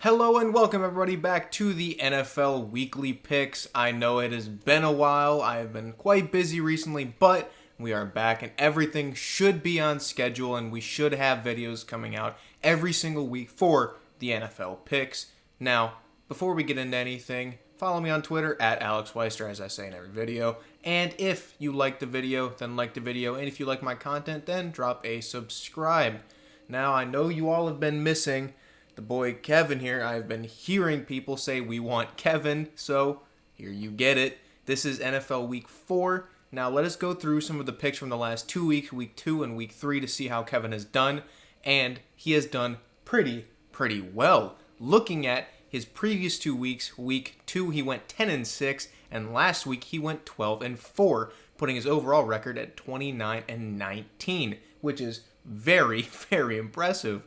Hello and welcome everybody back to the NFL Weekly Picks. I know it has been a while. I have been quite busy recently, but we are back and everything should be on schedule and we should have videos coming out every single week for the NFL Picks. Now, before we get into anything, follow me on Twitter at AlexWeister, as I say in every video. And if you like the video, then like the video. And if you like my content, then drop a subscribe. Now, I know you all have been missing the boy Kevin here. I've been hearing people say we want Kevin, so here you get it. This is NFL Week 4. Now let us go through some of the picks from the last 2 weeks, Week 2 and Week 3, to see how Kevin has done. And he has done pretty well. Looking at his previous 2 weeks, Week 2 he went 10-6, and last week he went 12-4, putting his overall record at 29-19, which is very impressive.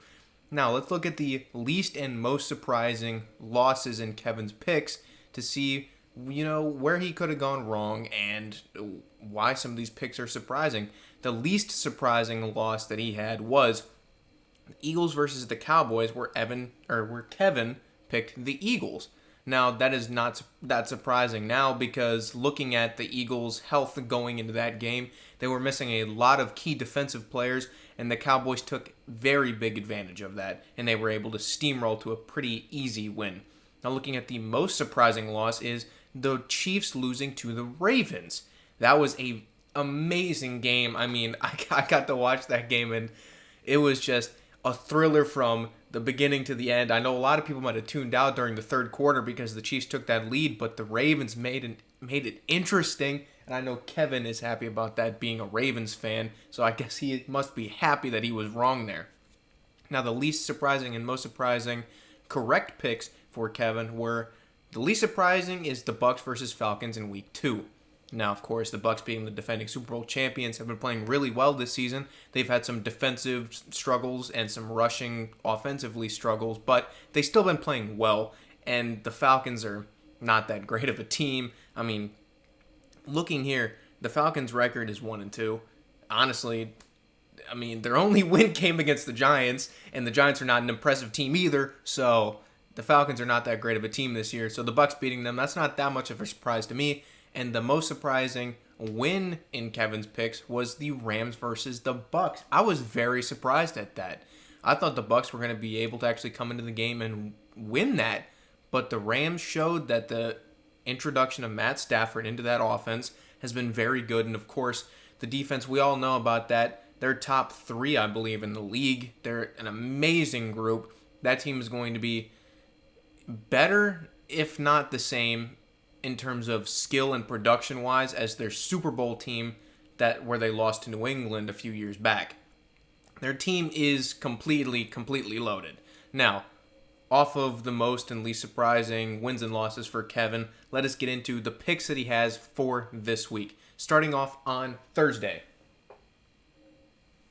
Now, let's look at the least and most surprising losses in Kevin's picks to see, where he could have gone wrong and why some of these picks are surprising. The least surprising loss that he had was the Eagles versus the Cowboys, where Kevin picked the Eagles. Now, that is not that surprising now because looking at the Eagles' health going into that game, they were missing a lot of key defensive players, and the Cowboys took very big advantage of that, and they were able to steamroll to a pretty easy win. Now, looking at the most surprising loss is the Chiefs losing to the Ravens. That was a amazing game. I mean, I got to watch that game, and it was just a thriller from the beginning to the end. I know a lot of people might have tuned out during the third quarter because the Chiefs took that lead, but the Ravens made it interesting, and I know Kevin is happy about that, being a Ravens fan, so I guess he must be happy that he was wrong there. Now, the least surprising and most surprising correct picks for Kevin were, the least surprising is the Bucs versus Falcons in Week 2. Now, of course, the Bucs, being the defending Super Bowl champions, have been playing really well this season. They've had some defensive struggles and some rushing offensively struggles, but they've still been playing well, and the Falcons are not that great of a team. I mean, looking here, the Falcons' record is 1-2. Honestly, I mean, their only win came against the Giants, and the Giants are not an impressive team either, so the Falcons are not that great of a team this year. So the Bucs beating them, that's not that much of a surprise to me. And the most surprising win in Kevin's picks was the Rams versus the Bucs. I was very surprised at that. I thought the Bucs were going to be able to actually come into the game and win that, but the Rams showed that the introduction of Matt Stafford into that offense has been very good. And of course, the defense, we all know about that. They're top 3, I believe, in the league. They're an amazing group. That team is going to be better, if not the same, in terms of skill and production-wise, as their Super Bowl team where they lost to New England a few years back. Their team is completely loaded. Now, off of the most and least surprising wins and losses for Kevin, let us get into the picks that he has for this week. Starting off on Thursday,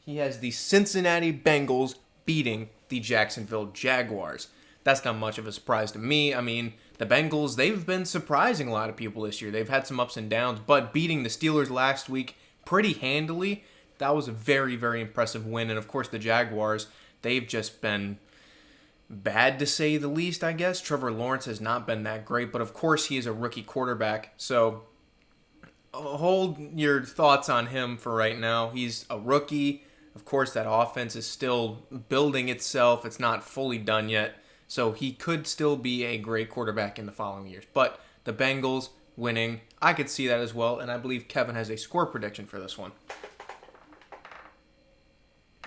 he has the Cincinnati Bengals beating the Jacksonville Jaguars. That's not much of a surprise to me. I mean, the Bengals, they've been surprising a lot of people this year. They've had some ups and downs, but beating the Steelers last week pretty handily, that was a very impressive win. And of course, the Jaguars, they've just been bad to say the least, I guess. Trevor Lawrence has not been that great, but of course he is a rookie quarterback, so hold your thoughts on him for right now. He's a rookie. Of course, that offense is still building itself. It's not fully done yet. So he could still be a great quarterback in the following years. But the Bengals winning, I could see that as well. And I believe Kevin has a score prediction for this one.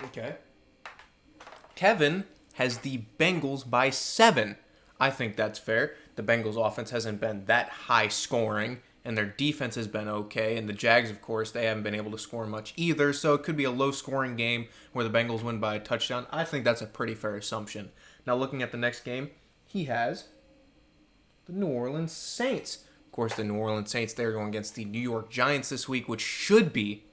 Okay. Kevin has the Bengals by 7. I think that's fair. The Bengals offense hasn't been that high scoring, and their defense has been okay. And the Jags, of course, they haven't been able to score much either. So it could be a low-scoring game where the Bengals win by a touchdown. I think that's a pretty fair assumption. Now, looking at the next game, he has the New Orleans Saints. Of course, the New Orleans Saints, they're going against the New York Giants this week, which should be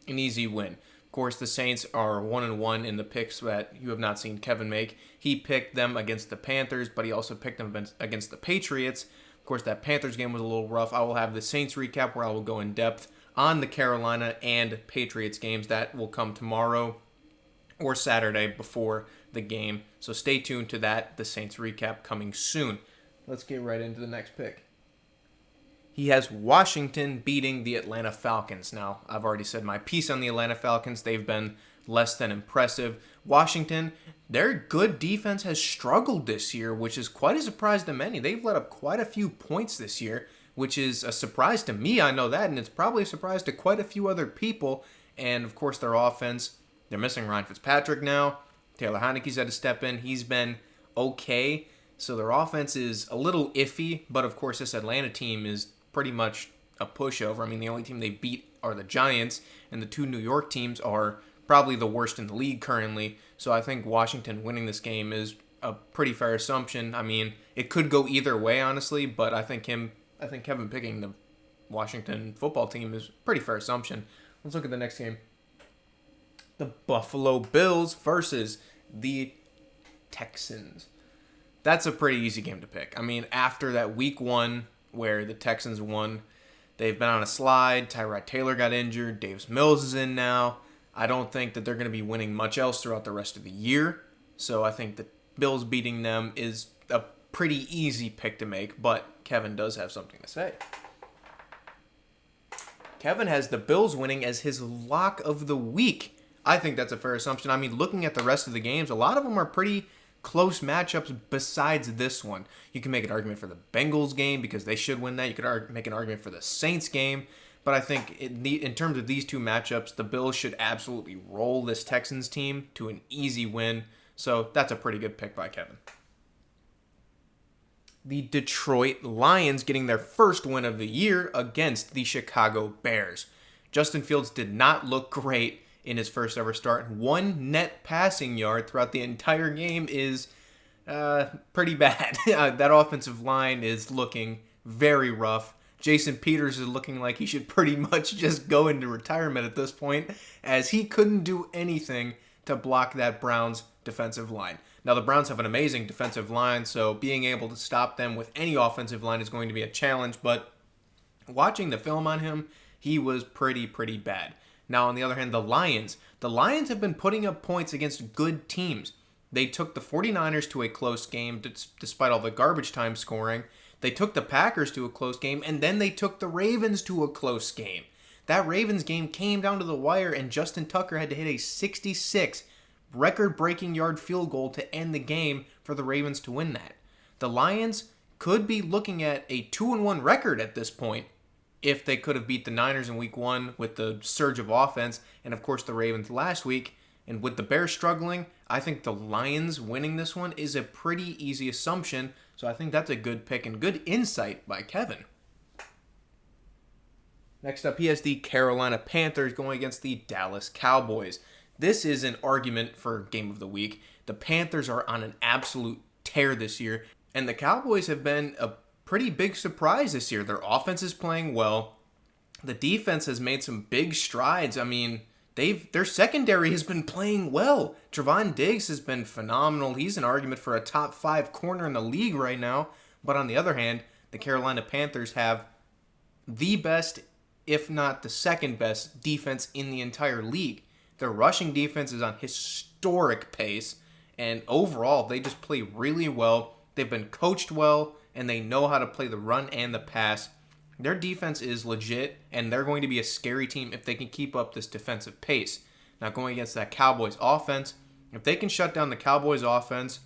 an easy win. Of course, the Saints are 1-1 in the picks that you have not seen Kevin make. He picked them against the Panthers, but he also picked them against the Patriots. Of course, that Panthers game was a little rough. I will have the Saints recap where I will go in depth on the Carolina and Patriots games. That will come tomorrow. or Saturday before the game. So stay tuned to that. The Saints recap coming soon. Let's get right into the next pick. He has Washington beating the Atlanta Falcons. Now, I've already said my piece on the Atlanta Falcons. They've been less than impressive. Washington, their good defense has struggled this year, which is quite a surprise to many. They've let up quite a few points this year, which is a surprise to me. I know that, and it's probably a surprise to quite a few other people. And, of course, their offense, they're missing Ryan Fitzpatrick now. Taylor Heineke's had to step in. He's been okay. So their offense is a little iffy, but, of course, this Atlanta team is pretty much a pushover. I mean, the only team they beat are the Giants, and the two New York teams are probably the worst in the league currently. So I think Washington winning this game is a pretty fair assumption. I mean, it could go either way, honestly, but I think Kevin picking the Washington football team is a pretty fair assumption. Let's look at the next game. The Buffalo Bills versus the Texans. That's a pretty easy game to pick. I mean, after that week 1 where the Texans won, they've been on a slide. Tyrod Taylor got injured. Davis Mills is in now. I don't think that they're going to be winning much else throughout the rest of the year. So I think the Bills beating them is a pretty easy pick to make, but Kevin does have something to say. Kevin has the Bills winning as his lock of the week. I think that's a fair assumption. I mean, looking at the rest of the games, a lot of them are pretty close matchups besides this one. You can make an argument for the Bengals game because they should win that. You could make an argument for the Saints game. But I think in terms of these two matchups, the Bills should absolutely roll this Texans team to an easy win. So that's a pretty good pick by Kevin. The Detroit Lions getting their first win of the year against the Chicago Bears. Justin Fields did not look great in his first ever start. 1 net passing yard throughout the entire game is pretty bad. That offensive line is looking very rough. Jason Peters is looking like he should pretty much just go into retirement at this point, as he couldn't do anything to block that Browns defensive line. Now, the Browns have an amazing defensive line, so being able to stop them with any offensive line is going to be a challenge, but watching the film on him, he was pretty bad. Now, on the other hand, the Lions have been putting up points against good teams. They took the 49ers to a close game despite all the garbage time scoring. They took the Packers to a close game, and then they took the Ravens to a close game. That Ravens game came down to the wire, and Justin Tucker had to hit a 66 record-breaking yard field goal to end the game for the Ravens to win that. The Lions could be looking at a 2-1 record at this point if they could have beat the Niners in week 1 with the surge of offense, and of course the Ravens last week. And with the Bears struggling, I think the Lions winning this one is a pretty easy assumption. So I think that's a good pick and good insight by Kevin. Next up, he has the Carolina Panthers going against the Dallas Cowboys. This is an argument for Game of the Week. The Panthers are on an absolute tear this year, and the Cowboys have been a pretty big surprise this year. Their offense is playing well. The defense has made some big strides. I mean, their secondary has been playing well. Trevon Diggs has been phenomenal. He's an argument for a top 5 corner in the league right now. But on the other hand, the Carolina Panthers have the best, if not the second best, defense in the entire league. Their rushing defense is on historic pace, and overall, they just play really well. They've been coached well, and they know how to play the run and the pass. Their defense is legit, and they're going to be a scary team if they can keep up this defensive pace. Now, going against that Cowboys offense, if they can shut down the Cowboys offense,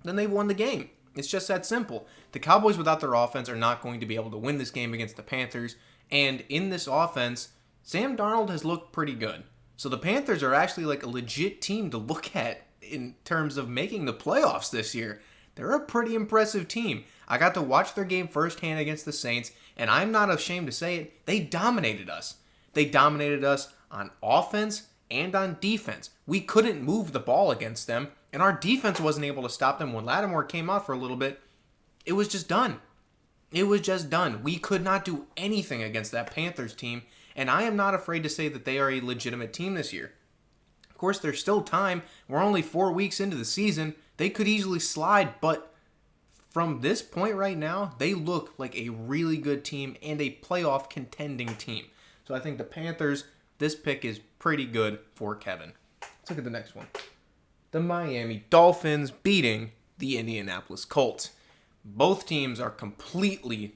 then they've won the game. It's just that simple. The Cowboys without their offense are not going to be able to win this game against the Panthers, and in this offense, Sam Darnold has looked pretty good. So the Panthers are actually like a legit team to look at in terms of making the playoffs this year. They're a pretty impressive team. I got to watch their game firsthand against the Saints, and I'm not ashamed to say it, they dominated us. They dominated us on offense and on defense. We couldn't move the ball against them, and our defense wasn't able to stop them. When Lattimore came out for a little bit, it was just done. It was just done. We could not do anything against that Panthers team, and I am not afraid to say that they are a legitimate team this year. Of course, there's still time. We're only 4 weeks into the season. They could easily slide, but from this point right now, they look like a really good team and a playoff contending team. So I think the Panthers, this pick is pretty good for Kevin. Let's Let's look at the next one. The Miami Dolphins beating the Indianapolis Colts. Both teams are completely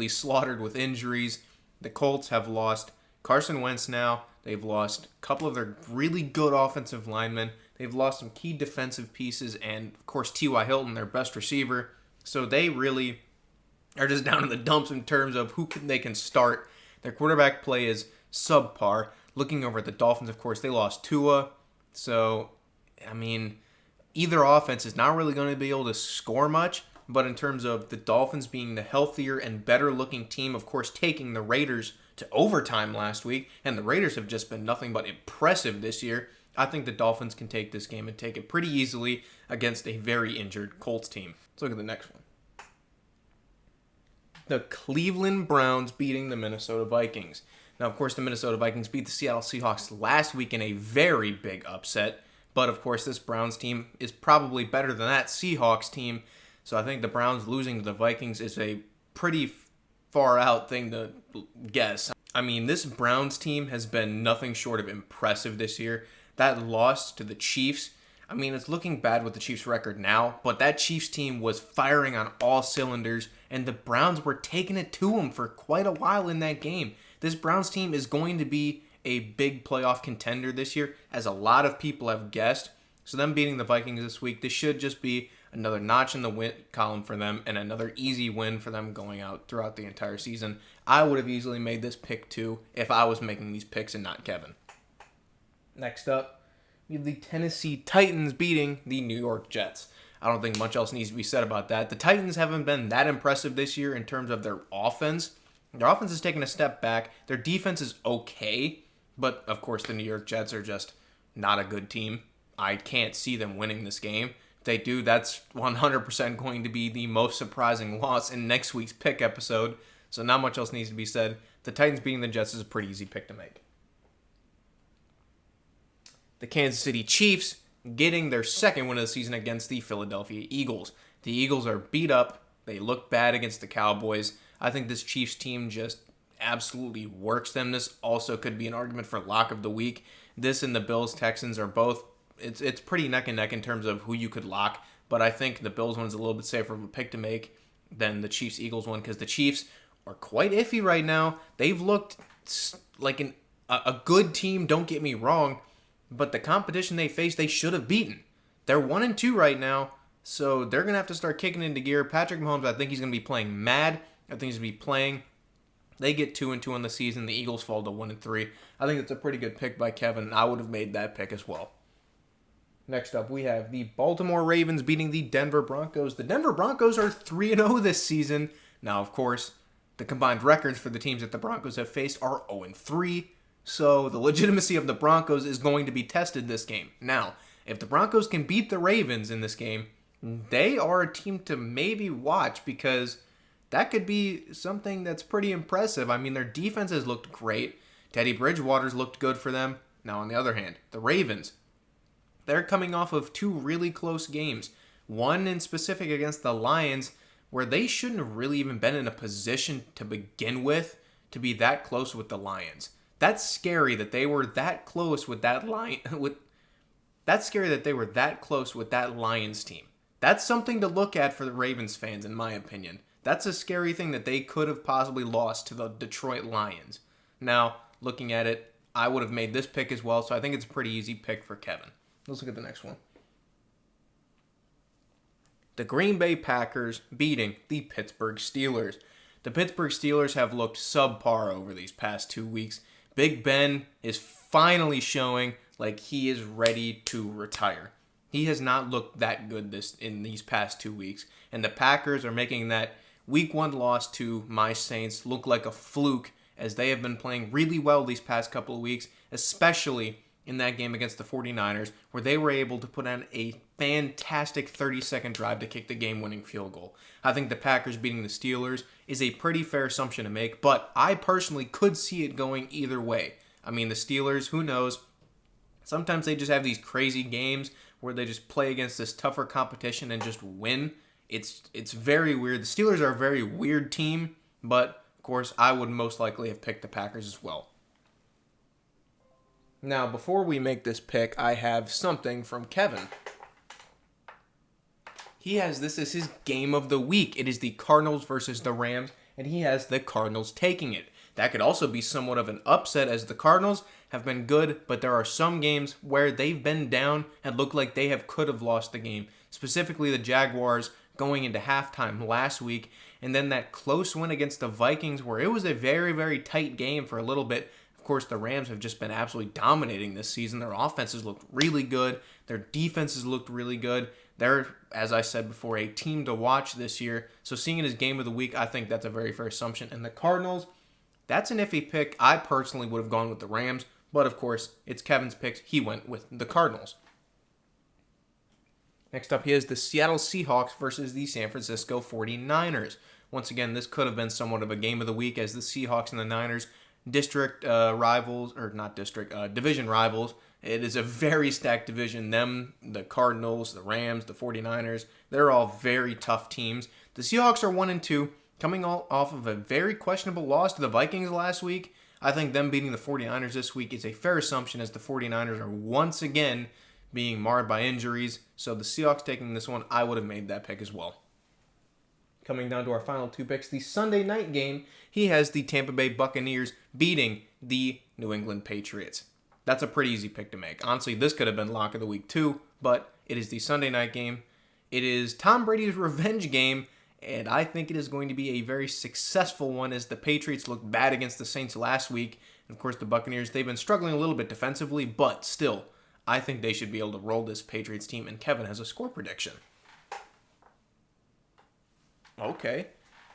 slaughtered with injuries. The Colts have lost Carson Wentz now. They've lost a couple of their really good offensive linemen. They've lost some key defensive pieces and, of course, T.Y. Hilton, their best receiver. So they really are just down in the dumps in terms of they can start. Their quarterback play is subpar. Looking over at the Dolphins, of course, they lost Tua. So, I mean, either offense is not really going to be able to score much. But in terms of the Dolphins being the healthier and better looking team, of course, taking the Raiders to overtime last week, and the Raiders have just been nothing but impressive this year, I think the Dolphins can take this game and take it pretty easily against a very injured Colts team. Let's look at the next one. The Cleveland Browns beating the Minnesota Vikings. Now, of course, the Minnesota Vikings beat the Seattle Seahawks last week in a very big upset, but of course, this Browns team is probably better than that Seahawks team. So I think the Browns losing to the Vikings is a pretty far out thing to guess. I mean, this Browns team has been nothing short of impressive this year. That loss to the Chiefs, I mean, it's looking bad with the Chiefs' record now, but that Chiefs team was firing on all cylinders, and the Browns were taking it to them for quite a while in that game. This Browns team is going to be a big playoff contender this year, as a lot of people have guessed. So them beating the Vikings this week, this should just be another notch in the win column for them and another easy win for them going out throughout the entire season. I would have easily made this pick too if I was making these picks and not Kevin. Next up, we have the Tennessee Titans beating the New York Jets. I don't think much else needs to be said about that. The Titans haven't been that impressive this year in terms of their offense. Their offense has taken a step back. Their defense is okay, but of course the New York Jets are just not a good team. I can't see them winning this game. If they do, that's 100% going to be the most surprising loss in next week's pick episode. So not much else needs to be said. The Titans beating the Jets is a pretty easy pick to make. The Kansas City Chiefs getting their second win of the season against the Philadelphia Eagles. The Eagles are beat up. They look bad against the Cowboys. I think this Chiefs team just absolutely works them. This also could be an argument for lock of the week. This and the Bills Texans are both, it's pretty neck and neck in terms of who you could lock, but I think the Bills one's a little bit safer of a pick to make than the Chiefs Eagles one, because the Chiefs are quite iffy right now. They've looked like a good team, don't get me wrong, but the competition they face, they should have beaten. They're 1-2 right now, so they're going to have to start kicking into gear. Patrick Mahomes, I think he's going to be playing mad. I think he's going to be playing. They get 2-2 on the season. The Eagles fall to 1-3. I think it's a pretty good pick by Kevin, and I would have made that pick as well. Next up, we have the Baltimore Ravens beating the Denver Broncos. The Denver Broncos are 3-0 this season. Now, of course, the combined records for the teams that the Broncos have faced are 0-3. So the legitimacy of the Broncos is going to be tested this game. Now, if the Broncos can beat the Ravens in this game, they are a team to maybe watch, because that could be something that's pretty impressive. I mean, their defense has looked great. Teddy Bridgewater's looked good for them. Now, on the other hand, the Ravens, they're coming off of two really close games. One in specific against the Lions, where they shouldn't have really even been in a position to begin with to be that close with the Lions. That's scary that they were that close with that That's scary that they were that close with that Lions team. That's something to look at for the Ravens fans, in my opinion. That's a scary thing that they could have possibly lost to the Detroit Lions. Now, looking at it, I would have made this pick as well, so I think it's a pretty easy pick for Kevin. Let's look at the next one. The Green Bay Packers beating the Pittsburgh Steelers. The Pittsburgh Steelers have looked subpar over these past 2 weeks. Big Ben is finally showing like he is ready to retire. He has not looked that good in these past 2 weeks. And the Packers are making that Week 1 loss to my Saints look like a fluke, as they have been playing really well these past couple of weeks, especially in that game against the 49ers, where they were able to put on a fantastic 30-second drive to kick the game-winning field goal. I think the Packers beating the Steelers is a pretty fair assumption to make, but I personally could see it going either way. I mean, the Steelers, who knows? Sometimes they just have these crazy games where they just play against this tougher competition and just win. It's very weird. The Steelers are a very weird team, but of course, I would most likely have picked the Packers as well. Now, before we make this pick, I have something from Kevin. He has this as his game of the week. It is the Cardinals versus the Rams, and he has the Cardinals taking it. That could also be somewhat of an upset, as the Cardinals have been good, but there are some games where they've been down and look like they could have lost the game. Specifically, the Jaguars going into halftime last week, and then that close win against the Vikings where it was a very, very tight game for a little bit. Of course, the Rams have just been absolutely dominating this season. Their offenses looked really good. Their defenses looked really good. They're, as I said before, a team to watch this year. So seeing it as game of the week, I think that's a very fair assumption. And the Cardinals, that's an iffy pick. I personally would have gone with the Rams. But, of course, it's Kevin's picks. He went with the Cardinals. Next up, he has the Seattle Seahawks versus the San Francisco 49ers. Once again, this could have been somewhat of a game of the week, as the Seahawks and the Niners, division rivals. It is a very stacked division. Them, the Cardinals, the Rams, the 49ers, they're all very tough teams. The Seahawks are 1-2, coming off of a very questionable loss to the Vikings last week. I think them beating the 49ers this week is a fair assumption, as the 49ers are once again being marred by injuries. So the Seahawks taking this one, I would have made that pick as well. Coming down to our final two picks, the Sunday night game, he has the Tampa Bay Buccaneers beating the New England Patriots. That's a pretty easy pick to make. Honestly, this could have been lock of the week too, but it is the Sunday night game. It is Tom Brady's revenge game, and I think it is going to be a very successful one, as the Patriots looked bad against the Saints last week. And of course, the Buccaneers, they've been struggling a little bit defensively, but still, I think they should be able to roll this Patriots team, and Kevin has a score prediction. Okay.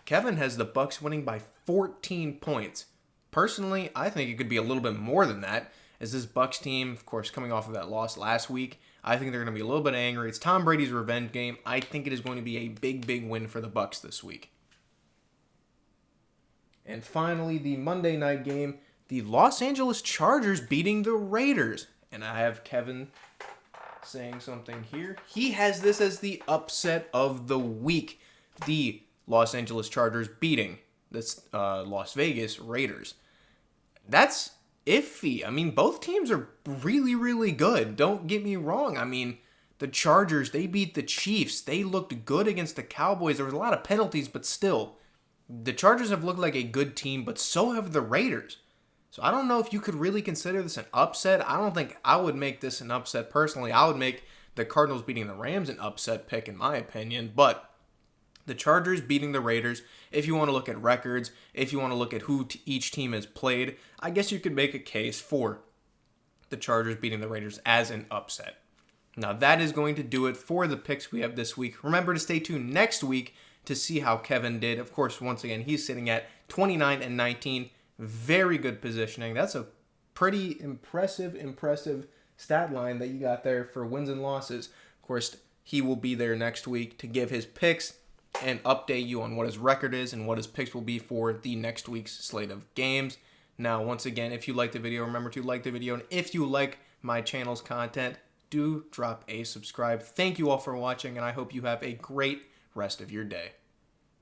Kevin has the Bucs winning by 14 points. Personally, I think it could be a little bit more than that, as this Bucs team, of course, coming off of that loss last week, I think they're going to be a little bit angry. It's Tom Brady's revenge game. I think it is going to be a big, big win for the Bucs this week. And finally, the Monday night game, the Los Angeles Chargers beating the Raiders. And I have Kevin saying something here. He has this as the upset of the week. The Los Angeles Chargers beating the Las Vegas Raiders. That's iffy. I mean, both teams are really, really good. Don't get me wrong. I mean, the Chargers, they beat the Chiefs. They looked good against the Cowboys. There was a lot of penalties, but still, the Chargers have looked like a good team, but so have the Raiders. So I don't know if you could really consider this an upset. I don't think I would make this an upset personally. I would make the Cardinals beating the Rams an upset pick, in my opinion, but the Chargers beating the Raiders, if you want to look at records, if you want to look at who each team has played, I guess you could make a case for the Chargers beating the Raiders as an upset. Now, that is going to do it for the picks we have this week. Remember to stay tuned next week to see how Kevin did. Of course, once again, he's sitting at 29-19. Very good positioning. That's a pretty impressive stat line that you got there for wins and losses. Of course, he will be there next week to give his picks and update you on what his record is and what his picks will be for the next week's slate of games. Now, once again, if you like the video, remember to like the video. And if you like my channel's content, do drop a subscribe. Thank you all for watching, and I hope you have a great rest of your day.